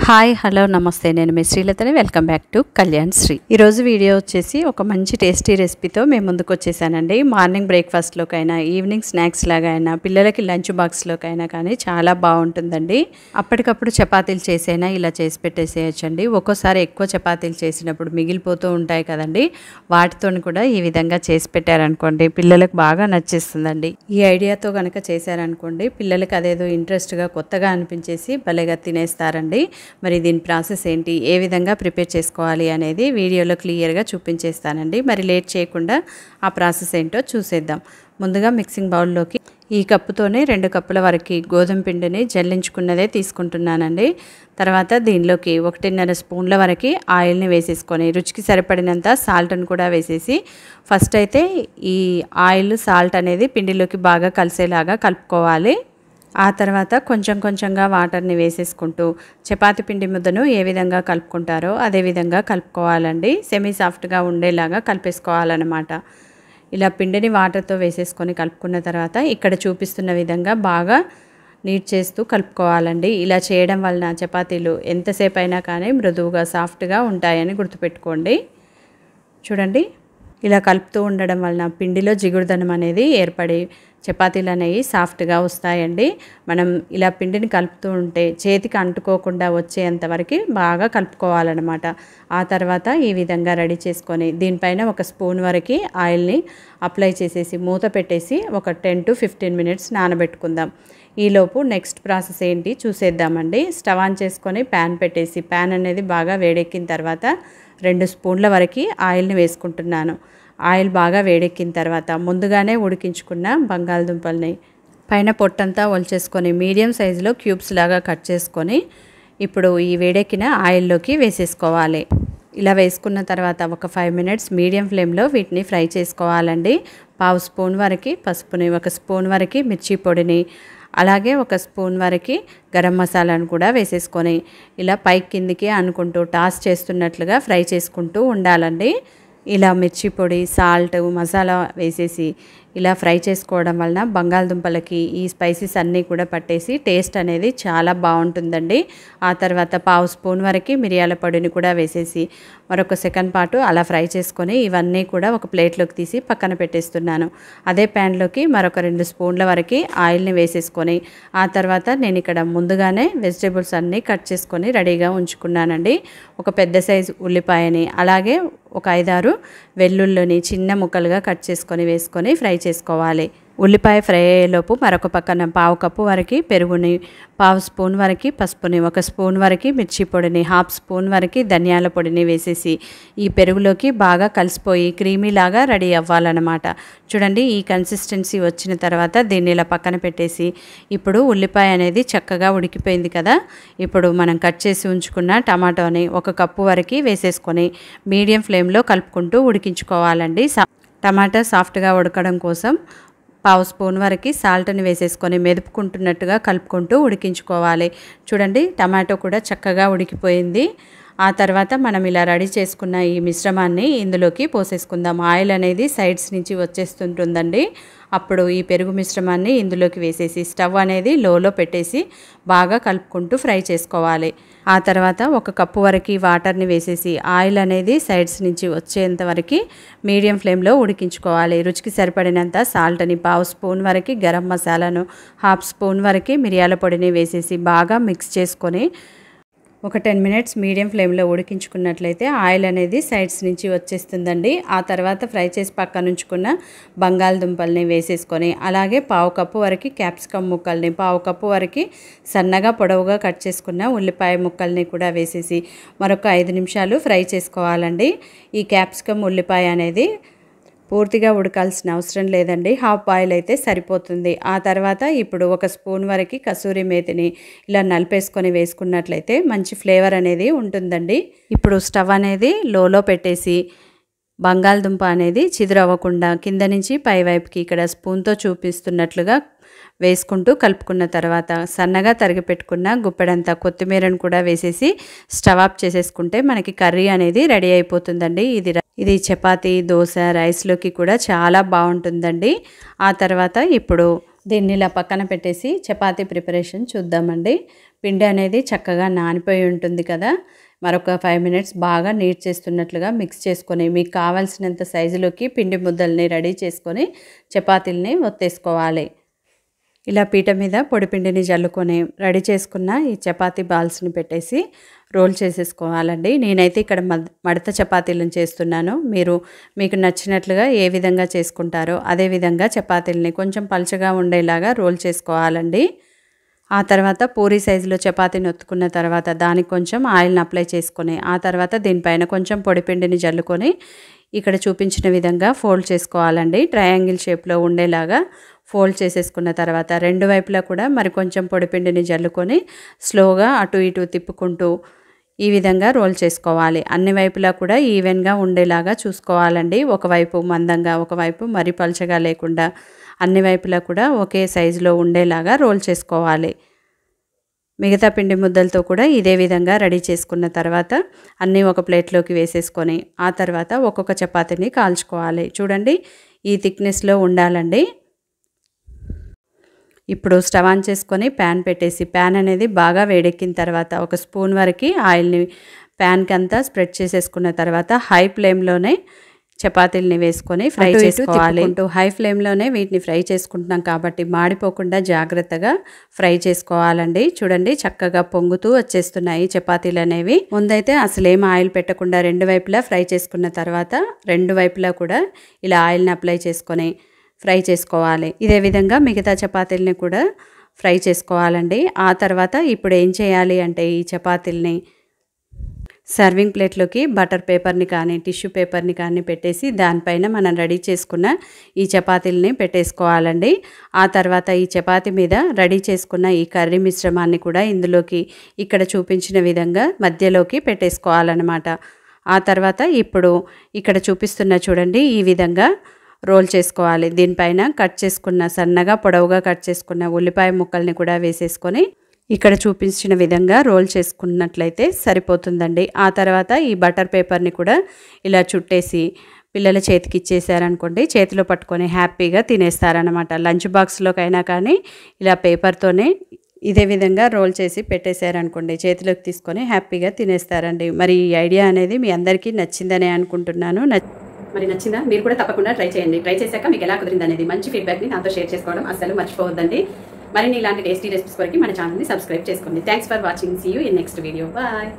Hi hello నమస్తే నేను మీ శ్రీలతని welcome back to Kalyan Sri. ఈరోజు వీడియో వచ్చేసి ఒక మంచి టేస్టీ రెసిపీతో మేము ముందుకు వచ్చేసానండి. మార్నింగ్ బ్రేక్ఫాస్ట్లోకైనా ఈవినింగ్ స్నాక్స్ లాగా అయినా పిల్లలకి లంచ్ బాక్స్లోకైనా కానీ చాలా బాగుంటుందండి. అప్పటికప్పుడు చపాతీలు చేసైనా ఇలా చేసి పెట్టేసేయచ్చండి. ఒక్కోసారి ఎక్కువ చపాతీలు చేసినప్పుడు మిగిలిపోతూ ఉంటాయి కదండి, వాటితో కూడా ఈ విధంగా చేసి పెట్టారనుకోండి పిల్లలకు బాగా నచ్చేస్తుందండి. ఈ ఐడియాతో కనుక చేశారనుకోండి పిల్లలకి అదేదో ఇంట్రెస్ట్గా కొత్తగా అనిపించేసి భలేగా తినేస్తారండి. మరి దీని ప్రాసెస్ ఏంటి, ఏ విధంగా ప్రిపేర్ చేసుకోవాలి అనేది వీడియోలో క్లియర్గా చూపించేస్తానండి. మరి లేట్ చేయకుండా ఆ ప్రాసెస్ ఏంటో చూసేద్దాం. ముందుగా మిక్సింగ్ బౌల్లోకి ఈ కప్పుతోనే 2 కప్పుల వరకు గోధుమ పిండిని జల్లించుకున్నదే తీసుకుంటున్నానండి. తర్వాత దీనిలోకి 1.5 స్పూన్ల వరకు ఆయిల్ని వేసేసుకొని రుచికి సరిపడినంత సాల్ట్ని కూడా వేసేసి ఫస్ట్ అయితే ఈ ఆయిల్ సాల్ట్ అనేది పిండిలోకి బాగా కలిసేలాగా కలుపుకోవాలి. ఆ తర్వాత కొంచెం కొంచెంగా వాటర్ని వేసేసుకుంటూ చపాతీ పిండి ముద్దను ఏ విధంగా కలుపుకుంటారో అదే విధంగా కలుపుకోవాలండి. సెమీ సాఫ్ట్గా ఉండేలాగా కలిపేసుకోవాలన్నమాట. ఇలా పిండిని వాటర్తో వేసేసుకొని కలుపుకున్న తర్వాత ఇక్కడ చూపిస్తున్న విధంగా బాగా నీట్ చేస్తూ కలుపుకోవాలండి. ఇలా చేయడం వలన చపాతీలు ఎంతసేపు అయినా కానీ మృదువుగా సాఫ్ట్గా ఉంటాయని గుర్తుపెట్టుకోండి. చూడండి, ఇలా కలుపుతూ ఉండడం వలన పిండిలో జిగురుదనం అనేది ఏర్పడి చపాతీలు అనేవి సాఫ్ట్గా వస్తాయండి. మనం ఇలా పిండిని కలుపుతూ ఉంటే చేతికి అంటుకోకుండా వచ్చేంత వరకు బాగా కలుపుకోవాలన్నమాట. ఆ తర్వాత ఈ విధంగా రెడీ చేసుకొని దీనిపైన 1 స్పూన్ వరకు ఆయిల్ని అప్లై చేసేసి మూత పెట్టేసి ఒక 10 to 15 మినిట్స్ నానబెట్టుకుందాం. ఈలోపు నెక్స్ట్ ప్రాసెస్ ఏంటి చూసేద్దామండి. స్టవ్ ఆన్ చేసుకొని ప్యాన్ పెట్టేసి ప్యాన్ అనేది బాగా వేడెక్కిన తర్వాత 2 స్పూన్ల వరకు ఆయిల్ని వేసుకుంటున్నాను. ఆయిల్ బాగా వేడెక్కిన తర్వాత ముందుగానే ఉడికించుకున్న బంగాళదుంపల్ని పైన పొట్టంతా ఒలిచేసుకొని మీడియం సైజులో క్యూబ్స్ లాగా కట్ చేసుకొని ఇప్పుడు ఈ వేడెక్కిన ఆయిల్లోకి వేసేసుకోవాలి. ఇలా వేసుకున్న తర్వాత ఒక 5 మినిట్స్ మీడియం ఫ్లేమ్లో వీటిని ఫ్రై చేసుకోవాలండి. 1/2 స్పూన్ వరకు పసుపుని, 1 స్పూన్ వరకు మిర్చి పొడిని, అలాగే 1 స్పూన్ వరకు గరం మసాలాను కూడా వేసేసుకొని ఇలా పైకి కిందికి అనుకుంటూ టాస్ చేస్తున్నట్లుగా ఫ్రై చేసుకుంటూ ఉండాలండి. ఇలా మిర్చి పొడి, సాల్ట్, మసాలా వేసేసి ఇలా ఫ్రై చేసుకోవడం వలన బంగాళదుంపలకి ఈ స్పైసెస్ అన్నీ కూడా పట్టేసి టేస్ట్ అనేది చాలా బాగుంటుందండి. ఆ తర్వాత 1/2 స్పూన్ వరకు మిరియాల పొడిని కూడా వేసేసి మరొక సెకండ్ పాటు అలా ఫ్రై చేసుకొని ఇవన్నీ కూడా ఒక ప్లేట్లోకి తీసి పక్కన పెట్టేస్తున్నాను. అదే ప్యాన్లోకి మరొక 2 స్పూన్ల వరకు ఆయిల్ని వేసేసుకొని ఆ తర్వాత నేను ఇక్కడ ముందుగానే వెజిటేబుల్స్ అన్నీ కట్ చేసుకొని రెడీగా ఉంచుకున్నానండి. ఒక పెద్ద సైజు ఉల్లిపాయని, అలాగే ఒక 5-6 వెల్లుల్లిని చిన్న ముక్కలుగా కట్ చేసుకొని వేసుకొని ఫ్రై చేసుకోవాలి. ఉల్లిపాయ ఫ్రై అయ్యేలోపు మరొక పక్కన 1/2 కప్పు వరకు పెరుగుని, 1/2 స్పూన్ వరకు పసుపుని, 1 స్పూన్ వరకు మిర్చి పొడిని, 1/2 స్పూన్ వరకు ధనియాల పొడిని వేసేసి ఈ పెరుగులోకి బాగా కలిసిపోయి క్రీమీలాగా రెడీ అవ్వాలన్నమాట. చూడండి, ఈ కన్సిస్టెన్సీ వచ్చిన తర్వాత దీన్ని ఇలా పక్కన పెట్టేసి ఇప్పుడు ఉల్లిపాయ అనేది చక్కగా ఉడికిపోయింది కదా, ఇప్పుడు మనం కట్ చేసి ఉంచుకున్న టమాటోని 1 కప్పు వరకు వేసేసుకొని మీడియం ఫ్లేమ్లో కలుపుకుంటూ ఉడికించుకోవాలండి. టమాటా సాఫ్ట్గా ఉడకడం కోసం 1/2 స్పూన్ వరకు సాల్ట్ని వేసేసుకొని మెదుపుకుంటున్నట్టుగా కలుపుకుంటూ ఉడికించుకోవాలి. చూడండి, టమాటో కూడా చక్కగా ఉడికిపోయింది. ఆ తర్వాత మనం ఇలా రెడీ చేసుకున్న ఈ మిశ్రమాన్ని ఇందులోకి పోసేసుకుందాం. ఆయిల్ అనేది సైడ్స్ నుంచి వచ్చేస్తుంటుందండి. అప్పుడు ఈ పెరుగు మిశ్రమాన్ని ఇందులోకి వేసేసి స్టవ్ అనేది లోలో పెట్టేసి బాగా కలుపుకుంటూ ఫ్రై చేసుకోవాలి. ఆ తర్వాత 1 కప్పు వరకు వాటర్ని వేసేసి ఆయిల్ అనేది సైడ్స్ నుంచి వచ్చేంత వరకు మీడియం ఫ్లేమ్లో ఉడికించుకోవాలి. రుచికి సరిపడినంత సాల్ట్ని, 1/2 స్పూన్ వరకు గరం మసాలాను, 1/2 స్పూన్ వరకు మిరియాల పొడిని వేసేసి బాగా మిక్స్ చేసుకొని ఒక 10 మినిట్స్ మీడియం ఫ్లేమ్లో ఉడికించుకున్నట్లయితే ఆయిల్ అనేది సైడ్స్ నుంచి వచ్చేస్తుందండి. ఆ తర్వాత ఫ్రై చేసి పక్కన ఉంచుకున్న బంగాళదుంపల్ని వేసేసుకొని అలాగే 1/2 కప్పు వరకు క్యాప్సికమ్ ముక్కల్ని, 1/2 కప్పు వరకు సన్నగా పొడవుగా కట్ చేసుకున్న ఉల్లిపాయ ముక్కల్ని కూడా వేసేసి మరొక 5 నిమిషాలు ఫ్రై చేసుకోవాలండి. ఈ క్యాప్సికమ్ ఉల్లిపాయ అనేది పూర్తిగా ఉడకాల్సిన అవసరం లేదండి, హాఫ్ బాయిల్ అయితే సరిపోతుంది. ఆ తర్వాత ఇప్పుడు 1 స్పూన్ వరకు కసూరి మేతిని ఇలా నలిపేసుకొని వేసుకున్నట్లయితే మంచి ఫ్లేవర్ అనేది ఉంటుందండి. ఇప్పుడు స్టవ్ అనేది లోలో పెట్టేసి బంగాళదుంప అనేది చిదురవ్వకుండా కింద నుంచి పై వైపుకి ఇక్కడ స్పూన్తో చూపిస్తున్నట్లుగా వేసుకుంటూ కలుపుకున్న తర్వాత సన్నగా తరిగి పెట్టుకున్న గుప్పెడంతా కొత్తిమీరను కూడా వేసేసి స్టవ్ ఆఫ్ చేసేసుకుంటే మనకి కర్రీ అనేది రెడీ అయిపోతుందండి. ఇది చపాతీ, దోశ, రైస్లోకి కూడా చాలా బాగుంటుందండి. ఆ తర్వాత ఇప్పుడు దీన్ని ఇలా పక్కన పెట్టేసి చపాతీ ప్రిపరేషన్ చూద్దామండి. పిండి అనేది చక్కగా నానిపోయి ఉంటుంది కదా. మరొక 5 మినిట్స్ బాగా నీట్ చేస్తున్నట్లుగా మిక్స్ చేసుకొని మీకు కావాల్సినంత సైజులోకి పిండి ముద్దల్ని రెడీ చేసుకొని చపాతీలని ఒత్తేసుకోవాలి. ఇలా పీట మీద పొడిపిండిని జల్లుకొని రెడీ చేసుకున్న ఈ చపాతీ బాల్స్ని పెట్టేసి రోల్ చేసేసుకోవాలండి. నేనైతే ఇక్కడ మడత చపాతీలను చేస్తున్నాను. మీకు నచ్చినట్లుగా ఏ విధంగా చేసుకుంటారో అదే విధంగా చపాతీలని కొంచెం పలుచగా ఉండేలాగా రోల్ చేసుకోవాలండి. ఆ తర్వాత పూరీ సైజులో చపాతీని ఒత్తుకున్న తర్వాత దానికి కొంచెం ఆయిల్ని అప్లై చేసుకొని ఆ తర్వాత దీనిపైన కొంచెం పొడిపిండిని జల్లుకొని ఇక్కడ చూపించిన విధంగా ఫోల్డ్ చేసుకోవాలండి. ట్రయాంగిల్ షేప్లో ఉండేలాగా ఫోల్డ్ చేసేసుకున్న తర్వాత రెండు వైపులా కూడా మరి కొంచెం పొడిపిండిని జల్లుకొని స్లోగా అటు ఇటు తిప్పుకుంటూ ఈ విధంగా రోల్ చేసుకోవాలి. అన్ని వైపులా కూడా ఈవెన్గా ఉండేలాగా చూసుకోవాలండి. ఒకవైపు మందంగా ఒకవైపు మరి పల్చగా లేకుండా అన్ని వైపులా కూడా ఒకే సైజులో ఉండేలాగా రోల్ చేసుకోవాలి. మిగతా పిండి ముద్దలతో కూడా ఇదే విధంగా రెడీ చేసుకున్న తర్వాత అన్నీ ఒక ప్లేట్లోకి వేసేసుకొని ఆ తర్వాత ఒక్కొక్క చపాతీని కాల్చుకోవాలి. చూడండి ఈ థిక్నెస్లో ఉండాలండి. ఇప్పుడు స్టవ్ ఆన్ చేసుకొని ప్యాన్ పెట్టేసి ప్యాన్ అనేది బాగా వేడెక్కిన తర్వాత ఒక స్పూన్ వరకు ఆయిల్ని ప్యాన్కి అంతా స్ప్రెడ్ చేసేసుకున్న తర్వాత హై ఫ్లేమ్లోనే చపాతీలని వేసుకొని ఫ్రై చేసుకోవాలి. హై ఫ్లేమ్లోనే వీటిని ఫ్రై చేసుకుంటున్నాం కాబట్టి మాడిపోకుండా జాగ్రత్తగా ఫ్రై చేసుకోవాలండి. చూడండి చక్కగా పొంగుతూ వచ్చేస్తున్నాయి చపాతీలు అనేవి. ముందైతే అసలేం ఆయిల్ పెట్టకుండా రెండు వైపులా ఫ్రై చేసుకున్న తర్వాత రెండు వైపులా కూడా ఇలా ఆయిల్ని అప్లై చేసుకొని ఫ్రై చేసుకోవాలి. ఇదే విధంగా మిగతా చపాతీలని కూడా ఫ్రై చేసుకోవాలండి. ఆ తర్వాత ఇప్పుడు ఏం చేయాలి అంటే ఈ చపాతీలని సర్వింగ్ ప్లేట్లోకి బటర్ పేపర్ని కానీ టిష్యూ పేపర్ని కానీ పెట్టేసి దానిపైన మనం రెడీ చేసుకున్న ఈ చపాతీలని పెట్టేసుకోవాలండి. ఆ తర్వాత ఈ చపాతీ మీద రెడీ చేసుకున్న ఈ కర్రీ మిశ్రమాన్ని కూడా ఇందులోకి ఇక్కడ చూపించిన విధంగా మధ్యలోకి పెట్టేసుకోవాలన్నమాట. ఆ తర్వాత ఇప్పుడు ఇక్కడ చూపిస్తున్న చూడండి ఈ విధంగా రోల్ చేసుకోవాలి. దీనిపైన కట్ చేసుకున్న సన్నగా పొడవుగా కట్ చేసుకున్న ఉల్లిపాయ ముక్కల్ని కూడా వేసేసుకొని ఇక్కడ చూపించిన విధంగా రోల్ చేసుకున్నట్లయితే సరిపోతుందండి. ఆ తర్వాత ఈ బటర్ పేపర్ని కూడా ఇలా చుట్టేసి పిల్లల చేతికి ఇచ్చేసారనుకోండి చేతిలో పట్టుకొని హ్యాపీగా తినేస్తారనమాట. లంచ్ బాక్స్లోకైనా కానీ ఇలా పేపర్తోనే ఇదే విధంగా రోల్ చేసి పెట్టేశారనుకోండి చేతిలోకి తీసుకొని హ్యాపీగా తినేస్తారండి. మరి ఈ ఐడియా అనేది మీ అందరికీ నచ్చిందనే అనుకుంటున్నాను. మరి నచ్చిందా? మీరు కూడా తప్పకుండా ట్రై చేయండి. ట్రై చేశాక మీకు ఎలా కుదిరింది అనేది మంచి ఫీడ్బ్యాక్ని నాతో షేర్ చేసుకోవడం అస్సలు మర్చిపోవద్దండి. మరిన్ని ఇలాంటి టేస్టీ రెసిపీస్ వరకు మన ఛానల్ని సబ్స్క్రైబ్ చేసుకోండి. Thanks for watching. See you in next video. Bye.